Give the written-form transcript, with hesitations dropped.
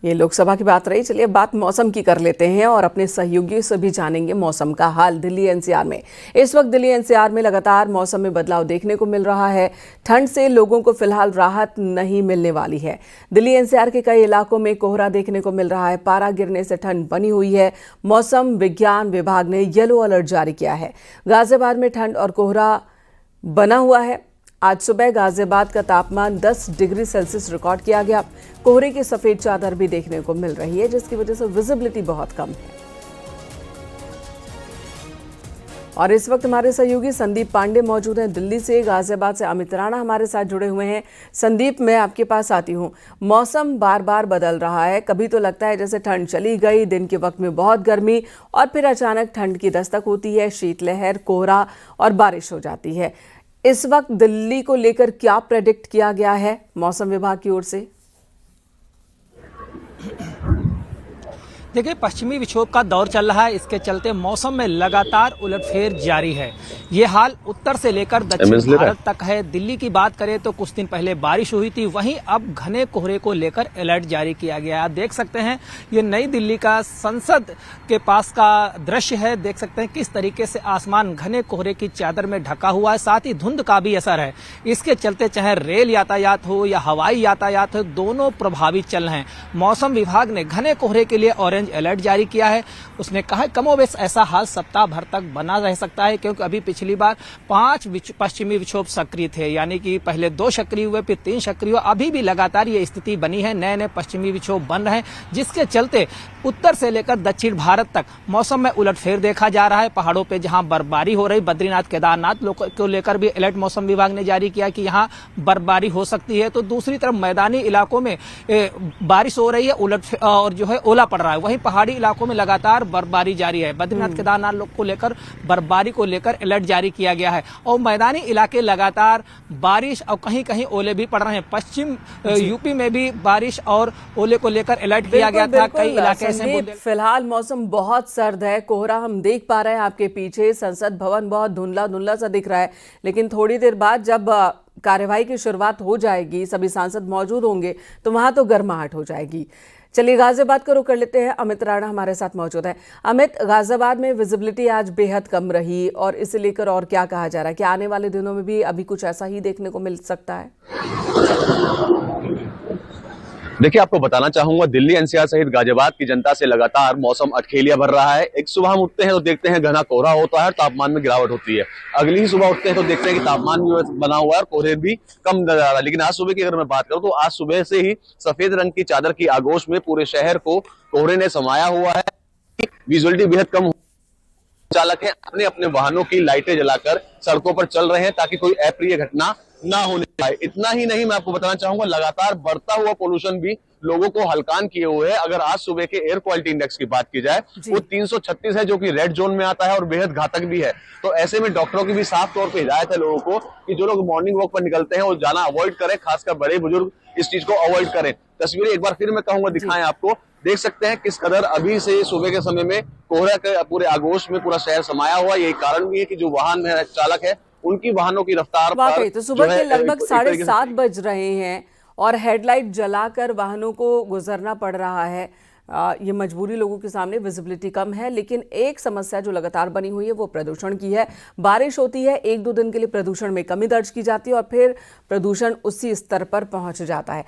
ये लोकसभा की बात रही। चलिए बात मौसम की कर लेते हैं और अपने सहयोगियों से भी जानेंगे मौसम का हाल। दिल्ली एनसीआर में इस वक्त दिल्ली एनसीआर में लगातार मौसम में बदलाव देखने को मिल रहा है। ठंड से लोगों को फिलहाल राहत नहीं मिलने वाली है। दिल्ली एनसीआर के कई इलाकों में कोहरा देखने को मिल रहा है। पारा गिरने से ठंड बनी हुई है। मौसम विज्ञान विभाग ने येलो अलर्ट जारी किया है। गाजियाबाद में ठंड और कोहरा बना हुआ है। आज सुबह गाजियाबाद का तापमान 10 डिग्री सेल्सियस रिकॉर्ड किया गया। कोहरे की सफेद चादर भी देखने को मिल रही है, जिसकी वजह से विजिबिलिटी बहुत कम है। और इस वक्त हमारे सहयोगी संदीप पांडे मौजूद हैं दिल्ली से। गाजियाबाद से अमित राणा हमारे साथ जुड़े हुए हैं। संदीप, मैं आपके पास आती हूँ। मौसम बार बार बदल रहा है। कभी तो लगता है जैसे ठंड चली गई, दिन के वक्त में बहुत गर्मी और फिर अचानक ठंड की दस्तक होती है, शीतलहर, कोहरा और बारिश हो जाती है। इस वक्त दिल्ली को लेकर क्या प्रेडिक्ट किया गया है मौसम विभाग की ओर से? देखिए, पश्चिमी विक्षोभ का दौर चल रहा है। इसके चलते मौसम में लगातार उलटफेर जारी है। ये हाल उत्तर से लेकर दक्षिण भारत तक है। दिल्ली की बात करें तो कुछ दिन पहले बारिश हुई थी, वहीं अब घने कोहरे को लेकर अलर्ट जारी किया गया है। आप देख सकते हैं, ये नई दिल्ली का संसद के पास का दृश्य है। देख सकते हैं किस तरीके से आसमान घने कोहरे की चादर में ढका हुआ है, साथ ही धुंध का भी असर है। इसके चलते चाहे रेल यातायात हो या हवाई यातायात हो, दोनों प्रभावित चल रहे हैं। मौसम विभाग ने घने कोहरे के लिए ऑरेंज अलर्ट जारी किया है। उसने कहा कमोबेश ऐसा हाल सप्ताह भर तक बना रह सकता है, क्योंकि अभी पिछली बार 5 पश्चिमी विक्षोभ सक्रिय थे, यानी कि पहले 2 सक्रिय हुए, फिर 3 सक्रिय हुए। अभी भी लगातार ये स्थिति बनी है। नए नए पश्चिमी विक्षोभ बन रहे हैं, जिसके चलते उत्तर से लेकर दक्षिण भारत तक मौसम में उलटफेर देखा जा रहा है। पहाड़ों पे जहां बर्फबारी हो रही, बद्रीनाथ केदारनाथ को लेकर भी अलर्ट मौसम विभाग ने जारी किया कि यहां बर्फबारी हो सकती है। तो दूसरी तरफ मैदानी इलाकों में बारिश हो रही है, उलट और जो है ओला पड़ रहा है। वहीं पहाड़ी इलाकों में लगातार बर्फबारी जारी है। बद्रीनाथ केदारनाथ को लेकर बर्फबारी को लेकर अलर्ट जारी किया गया है। और मैदानी इलाके लगातार बारिश और कहीं कहीं ओले भी पड़ रहे हैं। पश्चिम यूपी में भी बारिश और ओले को लेकर अलर्ट किया गया था। कई इलाके फिलहाल मौसम बहुत सर्द है। कोहरा हम देख पा रहे हैं आपके पीछे। संसद भवन बहुत धुंधला धुंधला सा दिख रहा है, लेकिन थोड़ी देर बाद जब कार्यवाही की शुरुआत हो जाएगी, सभी सांसद मौजूद होंगे, तो वहां तो गर्माहट हो जाएगी। चलिए गाजियाबाद का रुख कर लेते हैं। अमित राणा हमारे साथ मौजूद है। अमित, गाजियाबाद में विजिबिलिटी आज बेहद कम रही और इसे लेकर और क्या कहा जा रहा है? क्या आने वाले दिनों में भी अभी कुछ ऐसा ही देखने को मिल सकता है? देखिए, आपको बताना चाहूंगा, दिल्ली एनसीआर सहित गाजियाबाद की जनता से लगातार मौसम अटखेलिया भर रहा है। एक सुबह हम उठते हैं तो देखते हैं घना कोहरा होता है, तापमान में गिरावट होती है। अगली ही सुबह उठते हैं तो देखते हैं कि तापमान भी बना हुआ है और कोहरे भी कम नजर आ रहा है। लेकिन आज सुबह की अगर मैं बात करूं तो आज सुबह से ही सफेद रंग की चादर की आगोश में पूरे शहर को कोहरे ने समाया हुआ है। विजुअलिटी बेहद कम। चालक है अपने अपने वाहनों की लाइटें जलाकर सड़कों पर चल रहे हैं ताकि कोई अप्रिय घटना ना होने पाए। इतना ही नहीं, मैं आपको बताना चाहूंगा, लगातार बढ़ता हुआ पोल्यूशन भी लोगों को हलकान किए हुए है। अगर आज सुबह के एयर क्वालिटी इंडेक्स की बात की जाए, वो 336 है, जो कि रेड जोन में आता है और बेहद घातक भी है। तो ऐसे में डॉक्टरों की भी साफ तौर पर हिदायत है लोगों को कि जो लोग मॉर्निंग वॉक पर निकलते हैं वो जाना अवॉइड करें, खासकर बड़े बुजुर्ग इस चीज को अवॉइड करें। तस्वीरें एक बार फिर मैं कहूंगा दिखाएं आपको। देख सकते हैं किस कदर अभी से सुबह के समय में कोहरा के पूरे आगोश में पूरा शहर समाया हुआ। यही कारण भी है कि जो वाहन चालक है उनकी वाहनों की रफ्तार वाकई तो सुबह के लगभग 7:30 बज रहे हैं और हेडलाइट जलाकर वाहनों को गुजरना पड़ रहा है। ये मजबूरी लोगों के सामने, विजिबिलिटी कम है। लेकिन एक समस्या जो लगातार बनी हुई है वो प्रदूषण की है। बारिश होती है, 1-2 दिन के लिए प्रदूषण में कमी दर्ज की जाती है और फिर प्रदूषण उसी स्तर पर पहुंच जाता है।